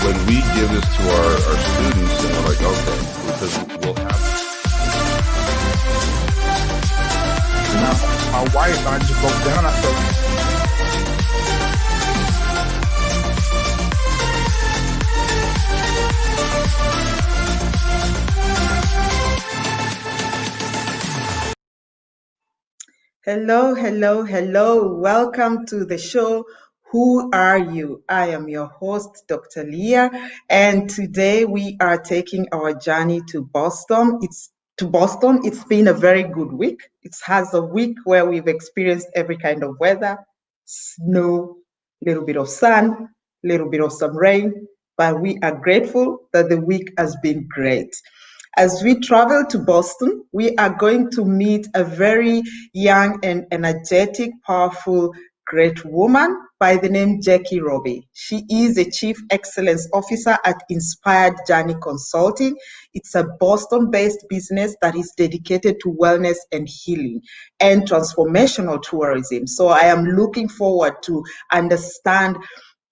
when we give this to our students, and we're like, okay, because we'll have. And my wife, I just broke down. I said, hello, hello, hello. Welcome to the show. Who are you? I am your host, Dr. Leah, and today we are taking our journey to Boston. It's been a very good week. It has a week where we've experienced every kind of weather, snow, little bit of sun, little bit of some rain, but we are grateful that the week has been great. As we travel to Boston, we are going to meet a very young and energetic, powerful, great woman by the name Jackie Roby. She is a Chief Excellence Officer at Inspired Journey Consulting. It's a Boston-based business that is dedicated to wellness and healing and transformational tourism. So I am looking forward to understand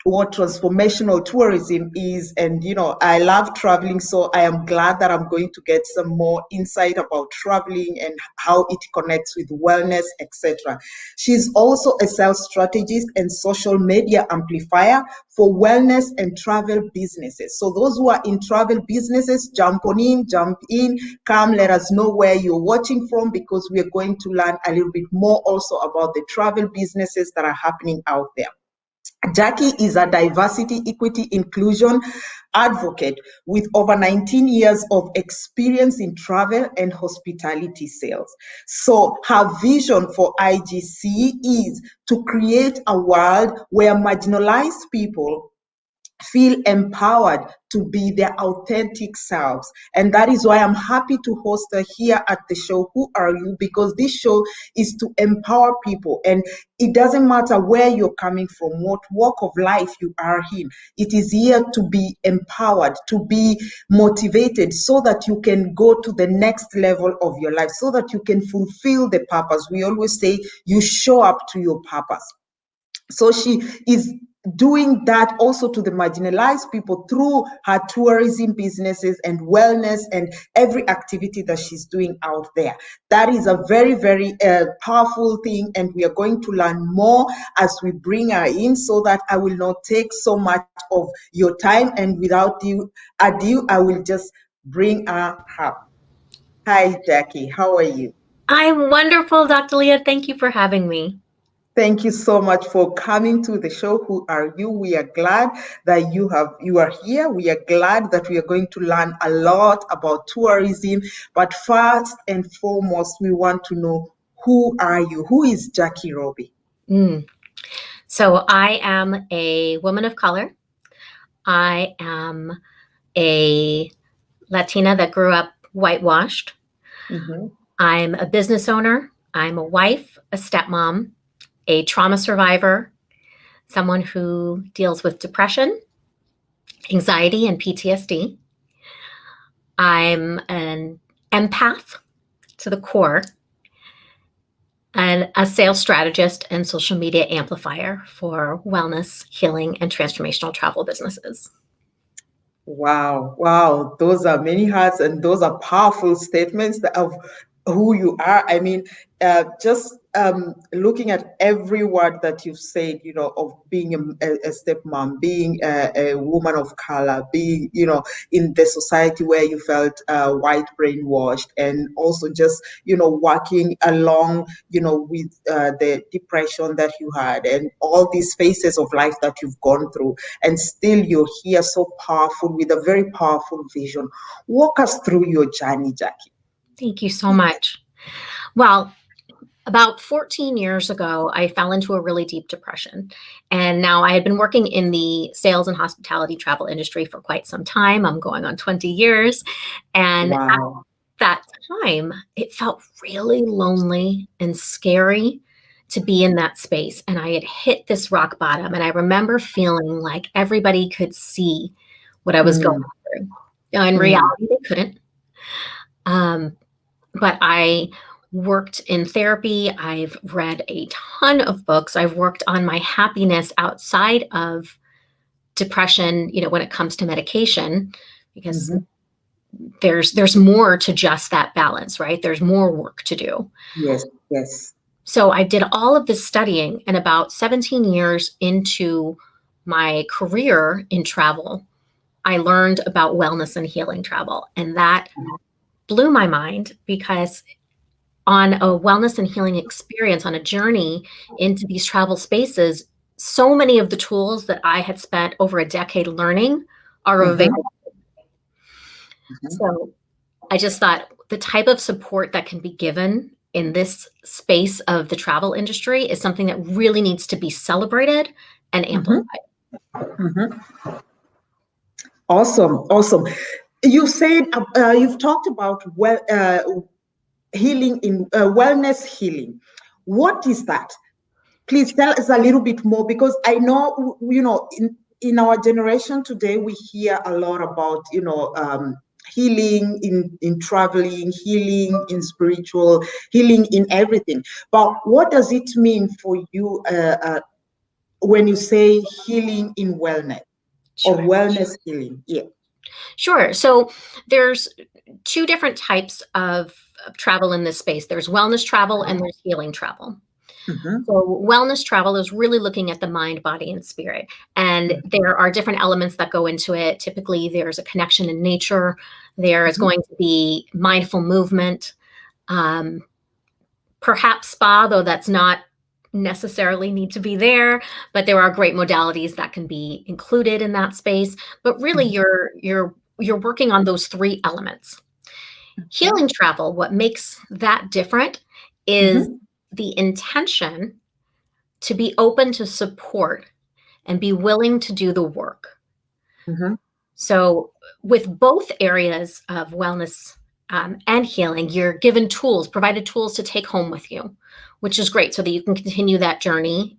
what transformational tourism is. And I love traveling, so I am glad that I'm going to get some more insight about traveling and how it connects with wellness, etc. She's also a sales strategist and social media amplifier for wellness and travel businesses. So those who are in travel businesses, jump in, come, let us know where you're watching from, because we are going to learn a little bit more also about the travel businesses that are happening out there. Jackie is a diversity, equity, inclusion advocate with over 19 years of experience in travel and hospitality sales. So her vision for IGC is to create a world where marginalized people feel empowered to be their authentic selves. And that is why I'm happy to host her here at the show, Who Are You? Because this show is to empower people. And it doesn't matter where you're coming from, what walk of life you are in. It is here to be empowered, to be motivated, so that you can go to the next level of your life, so that you can fulfill the purpose. We always say you show up to your purpose. So she is doing that also to the marginalized people through her tourism businesses and wellness and every activity that she's doing out there. That is a very, very powerful thing, and we are going to learn more as we bring her in, so that I will not take so much of your time, and without ado, I will just bring her up. Hi, Jackie. How are you? I'm wonderful, Dr. Leah. Thank you for having me. Thank you so much for coming to the show. Who are you? We are glad that you are here. We are glad that we are going to learn a lot about tourism. But first and foremost, we want to know, who are you? Who is Jackie Roby? So I am a woman of color. I am a Latina that grew up whitewashed. Mm-hmm. I'm a business owner. I'm a wife, a stepmom, a trauma survivor, someone who deals with depression, anxiety, and PTSD. I'm an empath to the core, and a sales strategist and social media amplifier for wellness, healing, and transformational travel businesses. Wow. Those are many hats, and those are powerful statements of who you are. I mean, just looking at every word that you've said, of being a stepmom, being a woman of color, being, in the society where you felt white brainwashed, and also just, working along, with the depression that you had, and all these phases of life that you've gone through, and still you're here so powerful with a very powerful vision. Walk us through your journey, Jackie. Thank you so much. Well, about 14 years ago, I fell into a really deep depression. And now I had been working in the sales and hospitality travel industry for quite some time. I'm going on 20 years. And Wow. at that time, it felt really lonely and scary to be in that space. And I had hit this rock bottom. And I remember feeling like everybody could see what I was going through. In reality, they couldn't. But I worked in therapy. I've read a ton of books. I've worked on my happiness outside of depression, when it comes to medication, because there's more to just that balance, right? There's more work to do. Yes, yes. So I did all of this studying, and about 17 years into my career in travel, I learned about wellness and healing travel. And that blew my mind, because on a wellness and healing experience, on a journey into these travel spaces, so many of the tools that I had spent over a decade learning are available. So I just thought the type of support that can be given in this space of the travel industry is something that really needs to be celebrated and amplified. Awesome, awesome. You said you've talked about healing in wellness healing. What is that? Please tell us a little bit more, because I know, in our generation today, we hear a lot about, healing in traveling, healing in spiritual, healing in everything. But what does it mean for you when you say healing in wellness or wellness healing? Yeah. Sure. So there's two different types of travel in this space. There's wellness travel and there's healing travel. So wellness travel is really looking at the mind, body, and spirit. And there are different elements that go into it. Typically, there's a connection in nature. There is going to be mindful movement, perhaps spa, though that's not necessarily need to be there, but there are great modalities that can be included in that space. But really, you're working on those three elements. Healing travel, what makes that different is the intention to be open to support and be willing to do the work. So with both areas of wellness and healing, you're given tools, provided tools to take home with you, which is great, so that you can continue that journey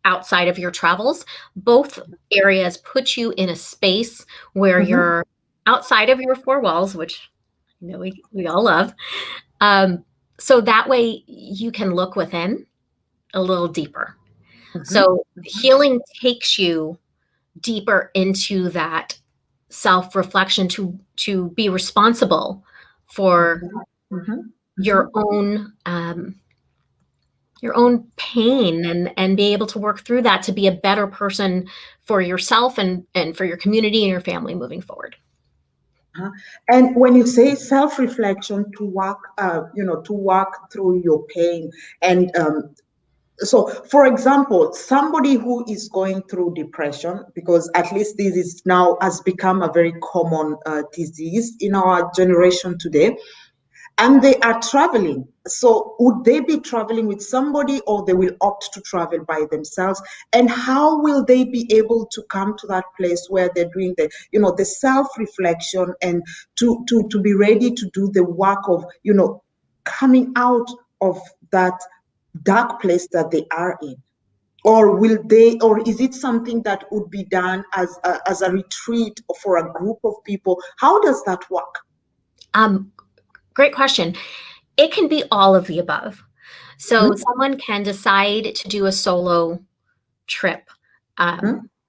outside of your travels. Both areas put you in a space where you're outside of your four walls, which we all love. So that way you can look within a little deeper. So healing takes you deeper into that self-reflection to be responsible for your own pain and be able to work through that to be a better person for yourself and for your community and your family moving forward. And when you say self-reflection, to walk through your pain, and so, for example, somebody who is going through depression, because at least this is now has become a very common disease in our generation today, and they are traveling. So would they be traveling with somebody, or they will opt to travel by themselves? And how will they be able to come to that place where they're doing the self-reflection, and to be ready to do the work of, coming out of that dark place that they are in? Or is it something that would be done as a retreat for a group of people? How does that work? Great question. It can be all of the above. So someone can decide to do a solo trip.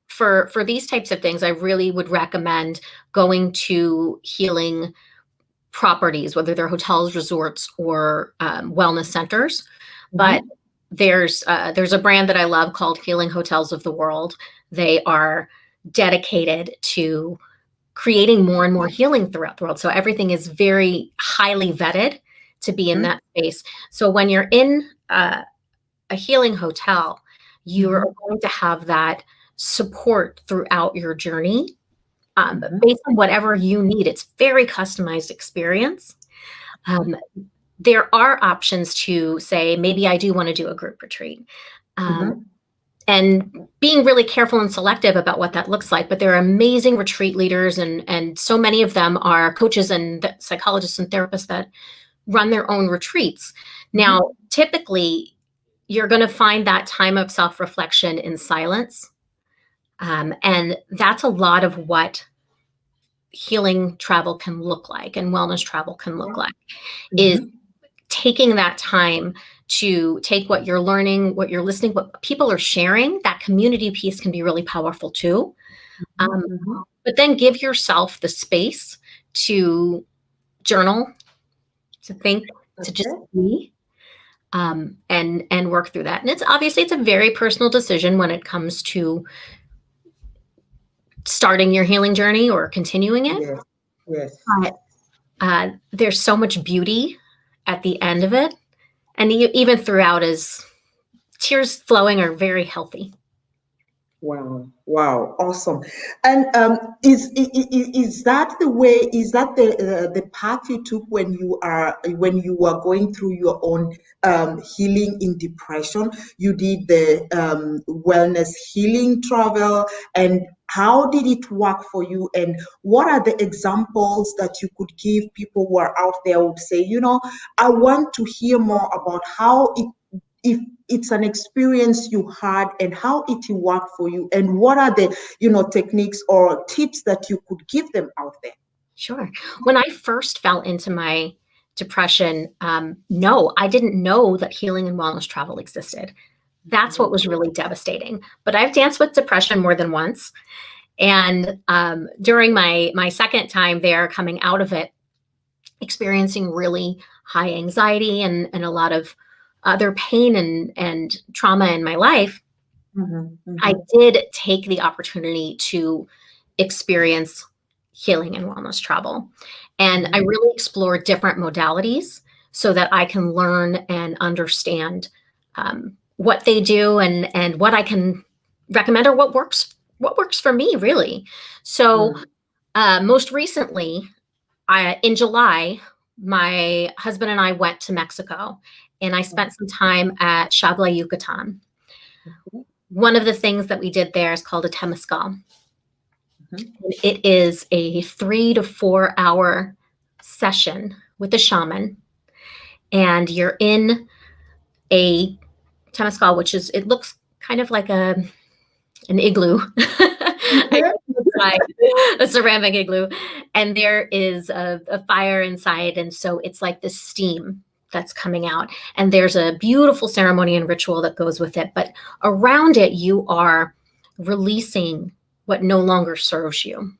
For these types of things, I really would recommend going to healing properties, whether they're hotels, resorts, or wellness centers. But there's a brand that I love called Healing Hotels of the World. They are dedicated to creating more and more healing throughout the world. So everything is very highly vetted to be in that space. So when you're in a healing hotel, you're going to have that support throughout your journey based on whatever you need. It's very customized experience. There are options to say, maybe I do want to do a group retreat. And being really careful and selective about what that looks like. But there are amazing retreat leaders, and so many of them are coaches and psychologists and therapists that run their own retreats. Now, typically, you're going to find that time of self-reflection in silence. And that's a lot of what healing travel can look like and wellness travel can look like, is taking that time to take what you're learning, what you're listening, what people are sharing. That community piece can be really powerful too. But then give yourself the space to journal, to think, to just be, and work through that. And it's obviously it's a very personal decision when it comes to starting your healing journey or continuing it. Yes. Yes. But there's so much beauty at the end of it, and even throughout, as tears flowing are very healthy. Wow, wow, awesome. And is that the way? Is that the path you took when you were going through your own healing in depression? You did the wellness healing travel, and how did it work for you? And what are the examples that you could give people who are out there who would say, I want to hear more about how if it's an experience you had and how it worked for you, and what are the techniques or tips that you could give them out there? Sure. When I first fell into my depression, no, I didn't know that healing and wellness travel existed. That's what was really devastating. But I've danced with depression more than once. And during my second time there, coming out of it, experiencing really high anxiety and a lot of other pain and trauma in my life, I did take the opportunity to experience healing and wellness travel. And I really explored different modalities so that I can learn and understand what they do and what I can recommend or what works for me, really. So most recently, in July, my husband and I went to Mexico, and I spent some time at Xabla, Yucatan. One of the things that we did there is called a temazcal. It is a 3 to 4 hour session with a shaman, and you're in a temazcal, which it looks kind of like an igloo. A ceramic igloo, and there is a fire inside, and so it's like this steam that's coming out, and there's a beautiful ceremony and ritual that goes with it, but around it you are releasing what no longer serves you.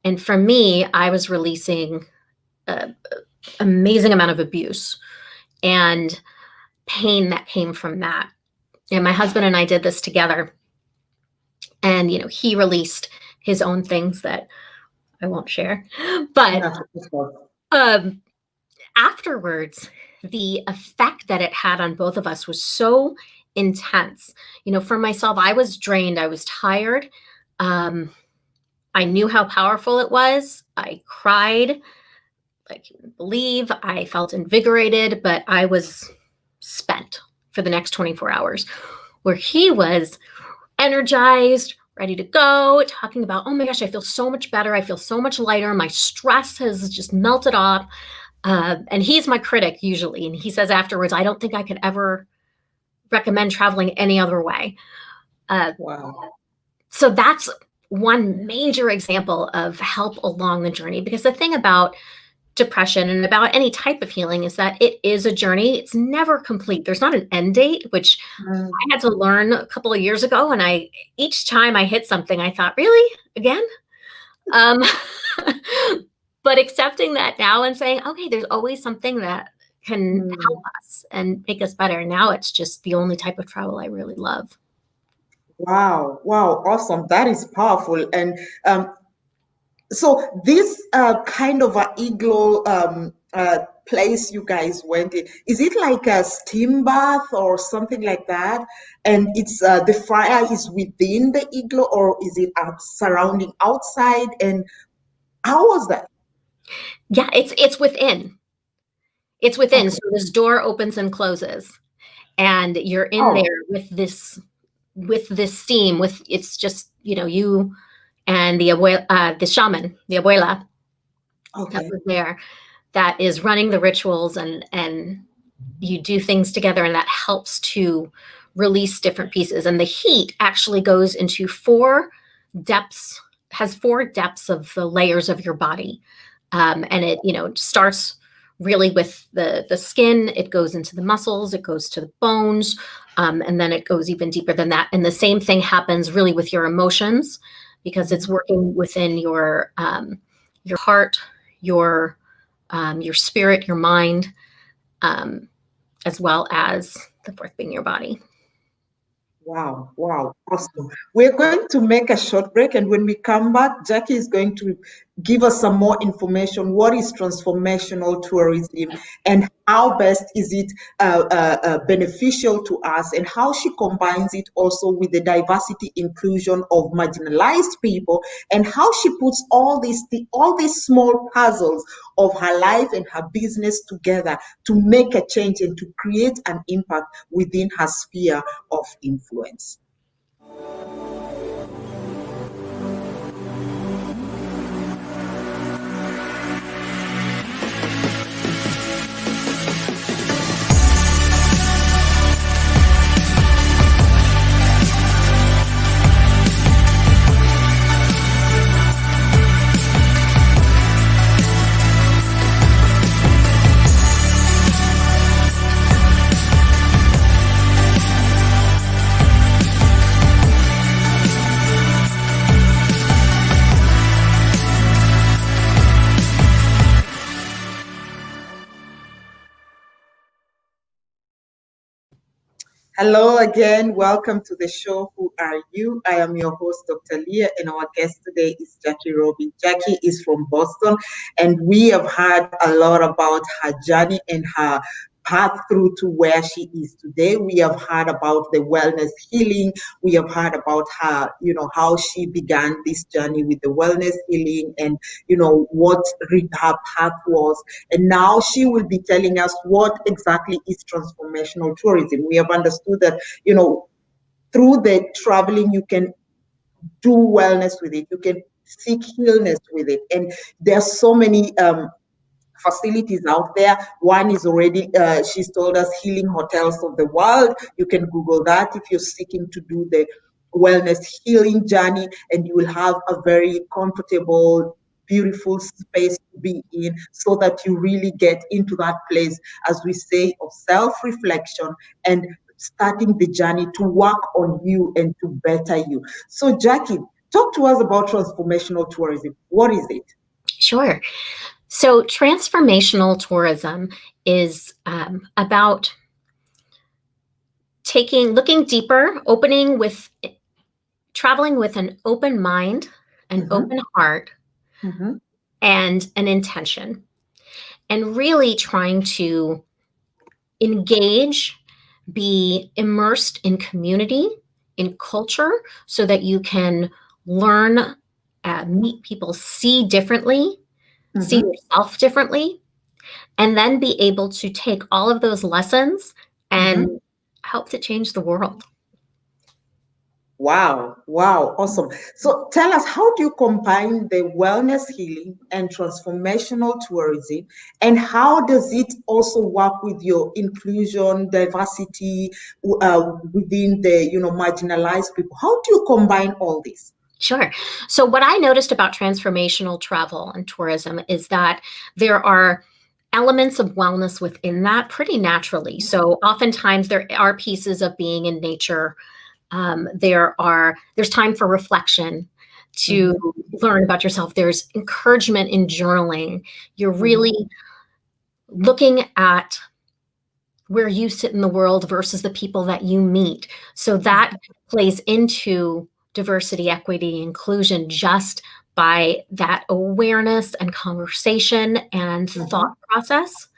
And for me, I was releasing an amazing amount of abuse and pain that came from that. And my husband and I did this together, and he released his own things that I won't share. But afterwards, the effect that it had on both of us was so intense. For myself, I was drained. I was tired. I knew how powerful it was. I cried like you wouldn't believe. I felt invigorated, but I was spent for the next 24 hours, where he was energized, ready to go, talking about, oh my gosh, I feel so much better. I feel so much lighter. My stress has just melted off. And he's my critic usually. And he says afterwards, I don't think I could ever recommend traveling any other way. Wow. So that's one major example of help along the journey, because the thing about depression and about any type of healing is that it is a journey. It's never complete. There's not an end date, which I had to learn a couple of years ago. And each time I hit something, I thought, really? Again? But accepting that now and saying, okay, there's always something that can help us and make us better. Now it's just the only type of travel I really love. Wow. Wow. Awesome. That is powerful. And so this kind of a igloo place you guys went in, is it like a steam bath or something like that? And it's the fire is within the igloo, or is it surrounding outside? And how was that? Yeah, it's within. It's within. Okay. So this door opens and closes, and you're in there with this steam. It's just you and the shaman, the abuela, that was there, that is running the rituals, and you do things together, and that helps to release different pieces. And the heat actually goes into 4 depths, has 4 depths of the layers of your body. And it, starts really with the skin, it goes into the muscles, it goes to the bones, and then it goes even deeper than that. And the same thing happens really with your emotions, because it's working within your heart, your spirit, your mind, as well as the fourth being your body. Wow, wow, awesome. We're going to make a short break, and when we come back, Jackie is going to give us some more information. What is transformational tourism, and how best is it beneficial to us, and how she combines it also with the diversity inclusion of marginalized people, and how she puts all these small puzzles of her life and her business together to make a change and to create an impact within her sphere of influence. Hello again. Welcome to the show, Who Are You? I am your host, Dr. Leah, and our guest today is Jackie Roby. Jackie is from Boston, and we have heard a lot about her journey and her path through to where she is today. We have heard about the wellness healing. We have heard about her, how she began this journey with the wellness healing and, what her path was. And now she will be telling us what exactly is transformational tourism. We have understood that, through the traveling, you can do wellness with it. You can seek healness with it. And there's so many facilities out there. One is already, she's told us, Healing Hotels of the World. You can Google that if you're seeking to do the wellness healing journey, and you will have a very comfortable, beautiful space to be in, so that you really get into that place, as we say, of self-reflection and starting the journey to work on you and to better you. So Jackie, talk to us about transformational tourism. What is it? Sure. So transformational tourism is about looking deeper, traveling with an open mind, an open heart, and an intention, and really trying to engage, be immersed in community, in culture, so that you can learn, meet people, see differently, see yourself differently, and then be able to take all of those lessons and help to change the world. Wow, awesome. So tell us, how do you combine the wellness healing and transformational tourism, and how does it also work with your inclusion, diversity within the marginalized people? How do you combine all this? Sure. So what I noticed about transformational travel and tourism is that there are elements of wellness within that pretty naturally. So oftentimes there are pieces of being in nature. There's time for reflection, to learn about yourself. There's encouragement in journaling. You're really looking at where you sit in the world versus the people that you meet. So that plays into diversity, equity, inclusion, just by that awareness and conversation and thought process.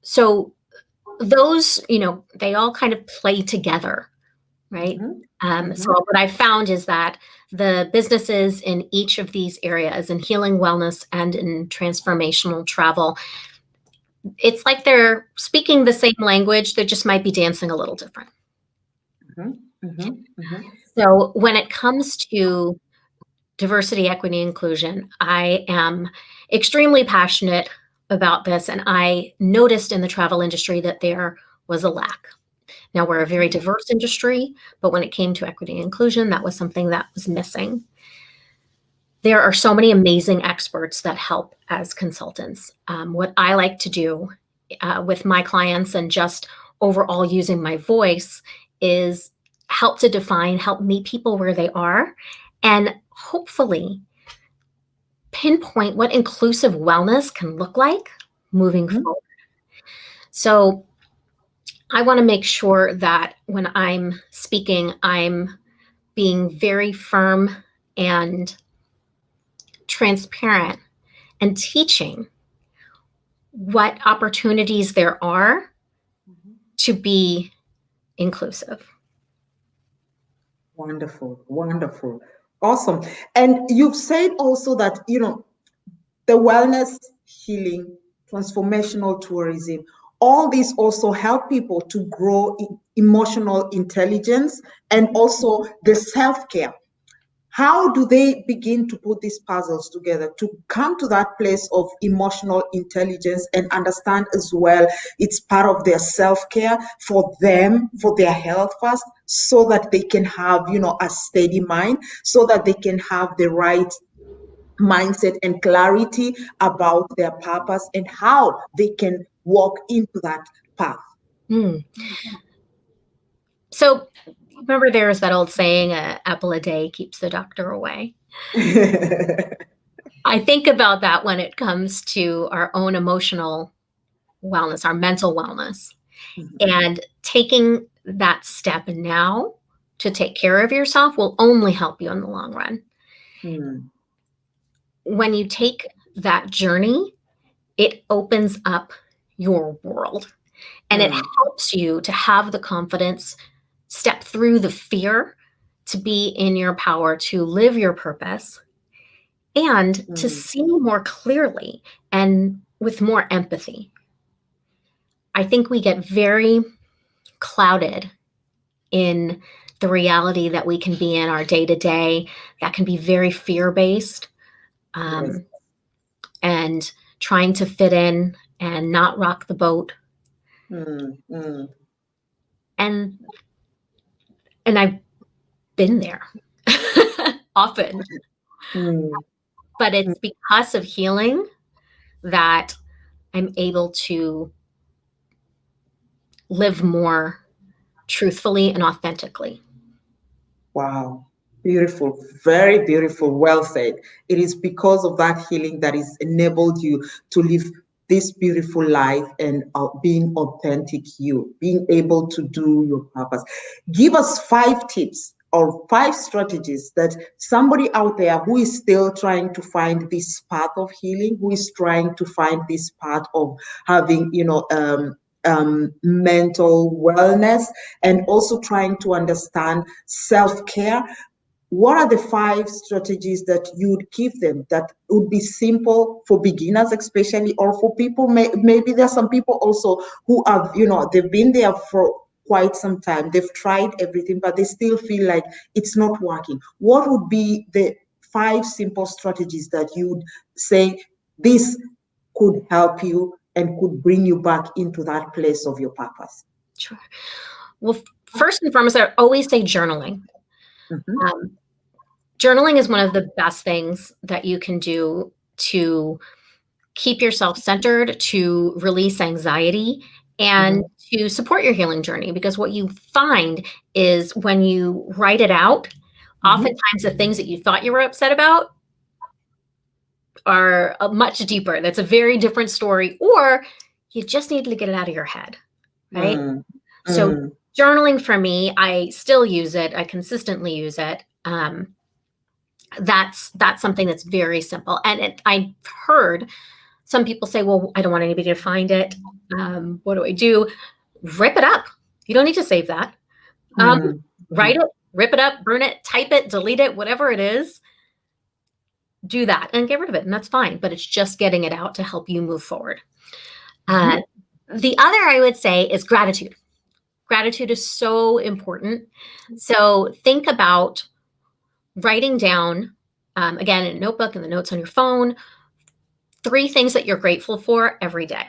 So those, they all kind of play together, right? So what I found is that the businesses in each of these areas, in healing, wellness, and in transformational travel, it's like they're speaking the same language, they just might be dancing a little different. So when it comes to diversity, equity, inclusion, I am extremely passionate about this, and I noticed in the travel industry that there was a lack. Now, we're a very diverse industry, but when it came to equity and inclusion, that was something that was missing. there are so many amazing experts that help as consultants. What I like to do with my clients and just overall using my voice is help to define, help meet people where they are, and hopefully pinpoint what inclusive wellness can look like moving forward. So I want to make sure that when I'm speaking, I'm being very firm and transparent and teaching what opportunities there are to be inclusive. Wonderful, wonderful, awesome. And you've said also that, the wellness, healing, transformational tourism, all these also help people to grow emotional intelligence and also the self-care. How do they begin to put these puzzles together to come to that place of emotional intelligence and understand as well it's part of their self-care for them, for their health first, so that they can have, a steady mind, so that they can have the right mindset and clarity about their purpose and how they can walk into that path? So remember there's that old saying, an apple a day keeps the doctor away. I think about that when it comes to our own emotional wellness, our mental wellness, and taking that step now to take care of yourself will only help you in the long run. When you take that journey, it opens up your world and it helps you to have the confidence, step through the fear, to be in your power, to live your purpose, and to see more clearly and with more empathy. I think we get very clouded in the reality that we can be in our day-to-day that can be very fear-based, and trying to fit in and not rock the boat. And I've been there often. But it's because of healing that I'm able to live more truthfully and authentically. Wow. Beautiful. Very beautiful. Well said. It is because of that healing that has enabled you to live this beautiful life and being authentic you, being able to do your purpose. Give us 5 tips or 5 strategies that somebody out there who is still trying to find this path of healing, who is trying to find this path of having, mental wellness, and also trying to understand self-care. What are the 5 strategies that you would give them that would be simple for beginners, especially, or for people, maybe there's some people also who have, they've been there for quite some time, they've tried everything, but they still feel like it's not working. What would be the 5 simple strategies that you would say this could help you and could bring you back into that place of your purpose? Sure. Well, first and foremost, I always say journaling. Journaling is one of the best things that you can do to keep yourself centered, to release anxiety, and to support your healing journey. Because what you find is when you write it out, oftentimes the things that you thought you were upset about are much deeper. That's a very different story, or you just needed to get it out of your head, right? So journaling for me, I still use it. I consistently use it. That's something that's very simple. And I've heard some people say, well, I don't want anybody to find it. What do I do? Rip it up. You don't need to save that. Write it, rip it up, burn it, type it, delete it, whatever it is. Do that and get rid of it. And that's fine. But it's just getting it out to help you move forward. The other I would say is gratitude. Gratitude is so important. So think about writing down, again, in a notebook and the notes on your phone, 3 things that you're grateful for every day.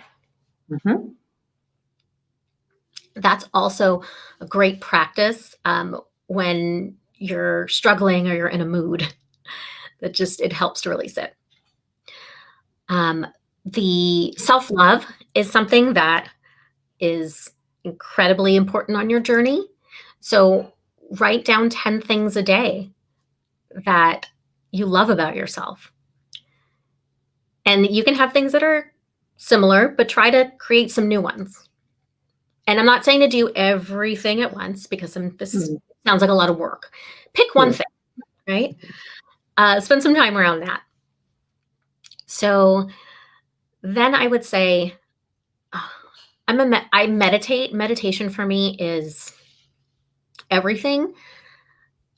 That's also a great practice when you're struggling or you're in a mood. that just, it helps to release it. The self-love is something that is incredibly important on your journey. So write down 10 things a day that you love about yourself. And you can have things that are similar, but try to create some new ones. And I'm not saying to do everything at once, because this sounds like a lot of work. Pick one thing, right? Spend some time around that. So then I would say, I meditate. Meditation for me is everything.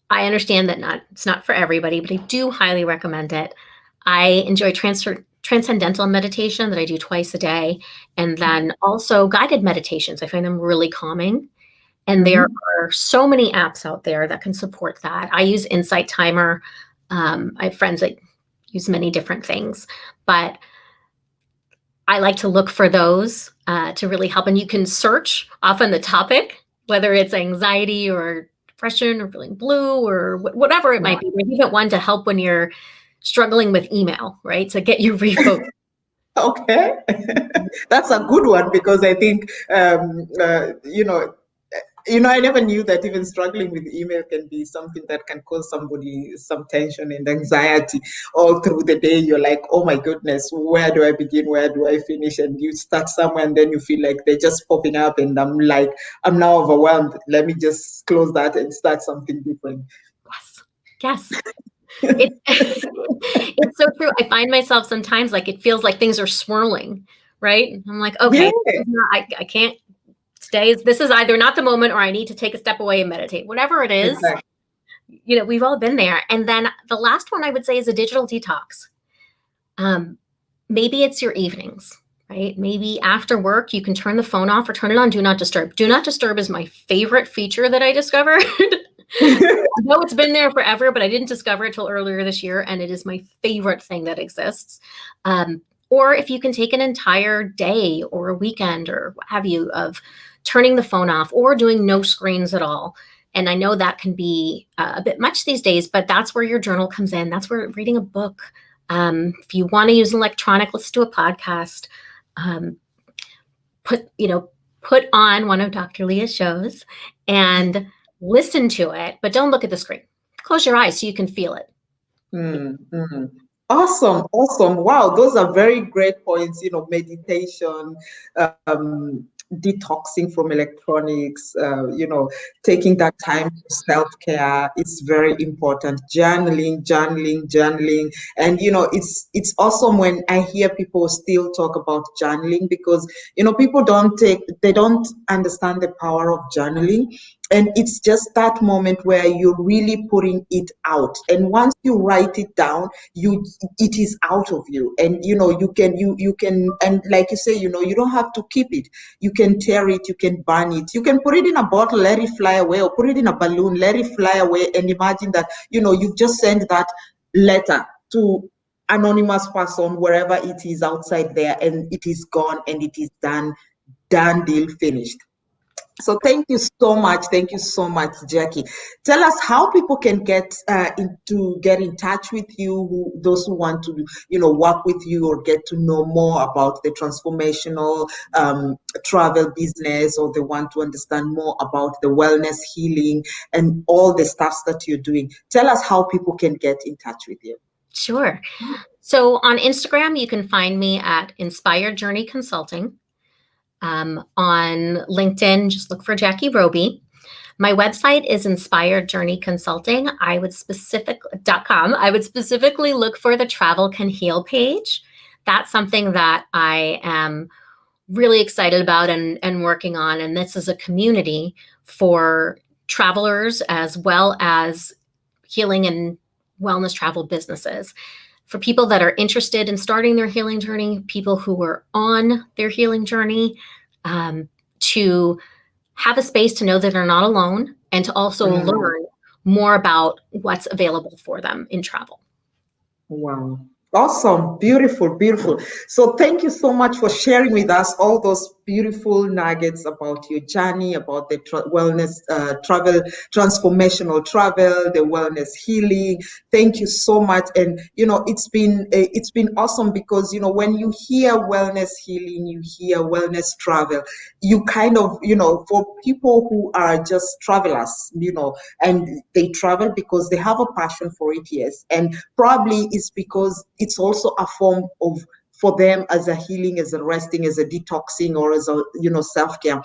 I understand that it's not for everybody, but I do highly recommend it. I enjoy transcendental meditation that I do twice a day, and then also guided meditations. I find them really calming. And there are so many apps out there that can support that. I use Insight Timer. I have friends that use many different things, but I like to look for those to really help. And you can search often the topic, whether it's anxiety or depression or feeling blue or whatever it might be. There's even one to help when you're struggling with email, right? To get you refocused. Okay, that's a good one, because I think, I never knew that even struggling with email can be something that can cause somebody some tension and anxiety all through the day. You're like, oh my goodness, where do I begin? Where do I finish? And you start somewhere and then you feel like they're just popping up, and I'm like, I'm now overwhelmed. Let me just close that and start something different. Yes. It's so true. I find myself sometimes, like, it feels like things are swirling, right? I'm like, okay, I can't stay. This is either not the moment, or I need to take a step away and meditate. Whatever it is, Exactly. We've all been there. And then the last one I would say is a digital detox. Maybe it's your evenings, right? Maybe after work, you can turn the phone off or turn it on Do Not Disturb. Do Not Disturb is my favorite feature that I discovered. I know it's been there forever, but I didn't discover it till earlier this year, and it is my favorite thing that exists. Or if you can take an entire day or a weekend or what have you of turning the phone off or doing no screens at all. And I know that can be a bit much these days, but that's where your journal comes in. That's where reading a book. If you want to use electronic, listen to a podcast. Put on one of Dr. Leah's shows and listen to it, but don't look at the screen. Close your eyes so you can feel it. Awesome. Wow, those are very great points. Meditation, detoxing from electronics, taking that time for self-care is very important. Journaling. And it's awesome when I hear people still talk about journaling, because people they don't understand the power of journaling. And it's just that moment where you're really putting it out. And once you write it down, it is out of you. And you can, and like you say, you don't have to keep it. You can tear it, you can burn it, you can put it in a bottle, let it fly away, or put it in a balloon, let it fly away, and imagine that you've just sent that letter to anonymous person wherever it is outside there, and it is gone, and it is done, deal, finished. So thank you so much. Thank you so much, Jackie. Tell us how people can get in touch with you, those who want to, work with you or get to know more about the transformational travel business, or they want to understand more about the wellness, healing, and all the stuff that you're doing. Tell us how people can get in touch with you. Sure. So on Instagram, you can find me at Inspired Journey Consulting. On LinkedIn, just look for Jackie Roby. My website is Inspired Journey Consulting. .com. I would specifically look for the Travel Can Heal page. That's something that I am really excited about and working on. And this is a community for travelers as well as healing and wellness travel businesses. For people that are interested in starting their healing journey, people who are on their healing journey, to have a space to know that they're not alone, and to also learn more about what's available for them in travel. Wow. Awesome. Beautiful. So thank you so much for sharing with us all those beautiful nuggets about your journey, about the wellness travel, transformational travel, the wellness healing. Thank you so much. And it's been awesome because when you hear wellness healing, you hear wellness travel, you kind of for people who are just travelers, and they travel because they have a passion for it, yes, and probably it's because it's also a form of for them as a healing, as a resting, as a detoxing, or as a self-care.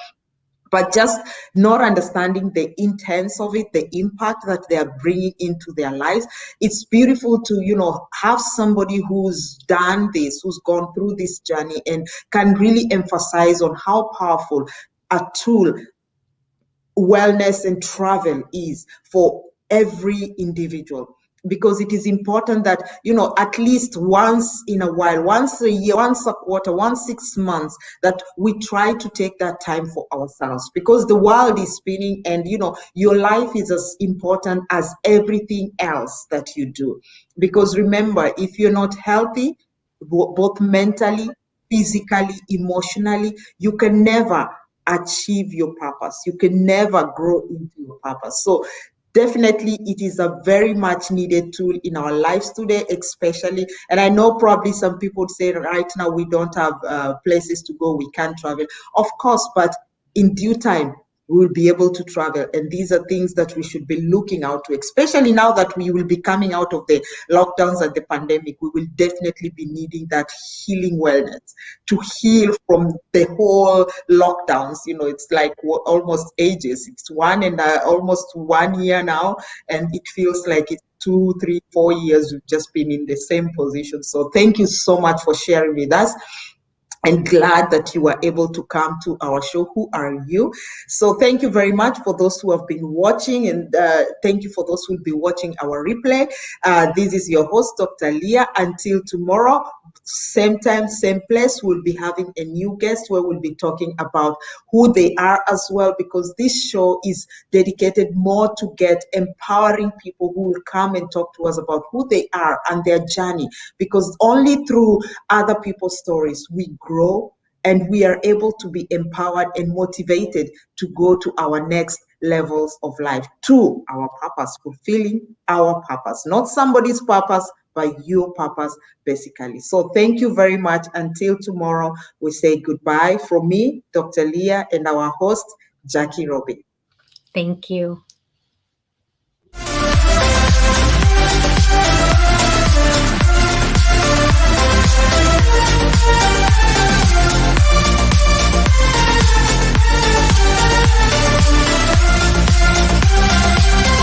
But just not understanding the intents of it, the impact that they are bringing into their lives. It's beautiful to have somebody who's done this, who's gone through this journey, and can really emphasize on how powerful a tool wellness and travel is for every individual, because it is important that at least once in a while, once a year, once a quarter, once 6 months, that we try to take that time for ourselves, because the world is spinning, and your life is as important as everything else that you do. Because remember, if you're not healthy, both mentally, physically, emotionally, you can never achieve your purpose. You can never grow into your purpose. So definitely it is a very much needed tool in our lives today, especially. And I know probably some people say right now we don't have places to go, we can't travel. Of course, but in due time, we will be able to travel. And these are things that we should be looking out to, especially now that we will be coming out of the lockdowns and the pandemic. We will definitely be needing that healing wellness to heal from the whole lockdowns. It's like almost ages. It's almost 1 year now, and it feels like it's 2, 3, 4 years we've just been in the same position. So thank you so much for sharing with us. And glad that you were able to come to our show, Who Are You? So thank you very much for those who have been watching, and thank you for those who will be watching our replay. This is your host, Dr. Leah. Until tomorrow, same time, same place, we'll be having a new guest where we'll be talking about who they are as well, because this show is dedicated more to get empowering people who will come and talk to us about who they are and their journey, because only through other people's stories we grow, and we are able to be empowered and motivated to go to our next levels of life, to our purpose, fulfilling our purpose, not somebody's purpose, but your purpose, basically. So thank you very much. Until tomorrow, we say goodbye from me, Dr. Leah, and our host, Jackie Roby. Thank you.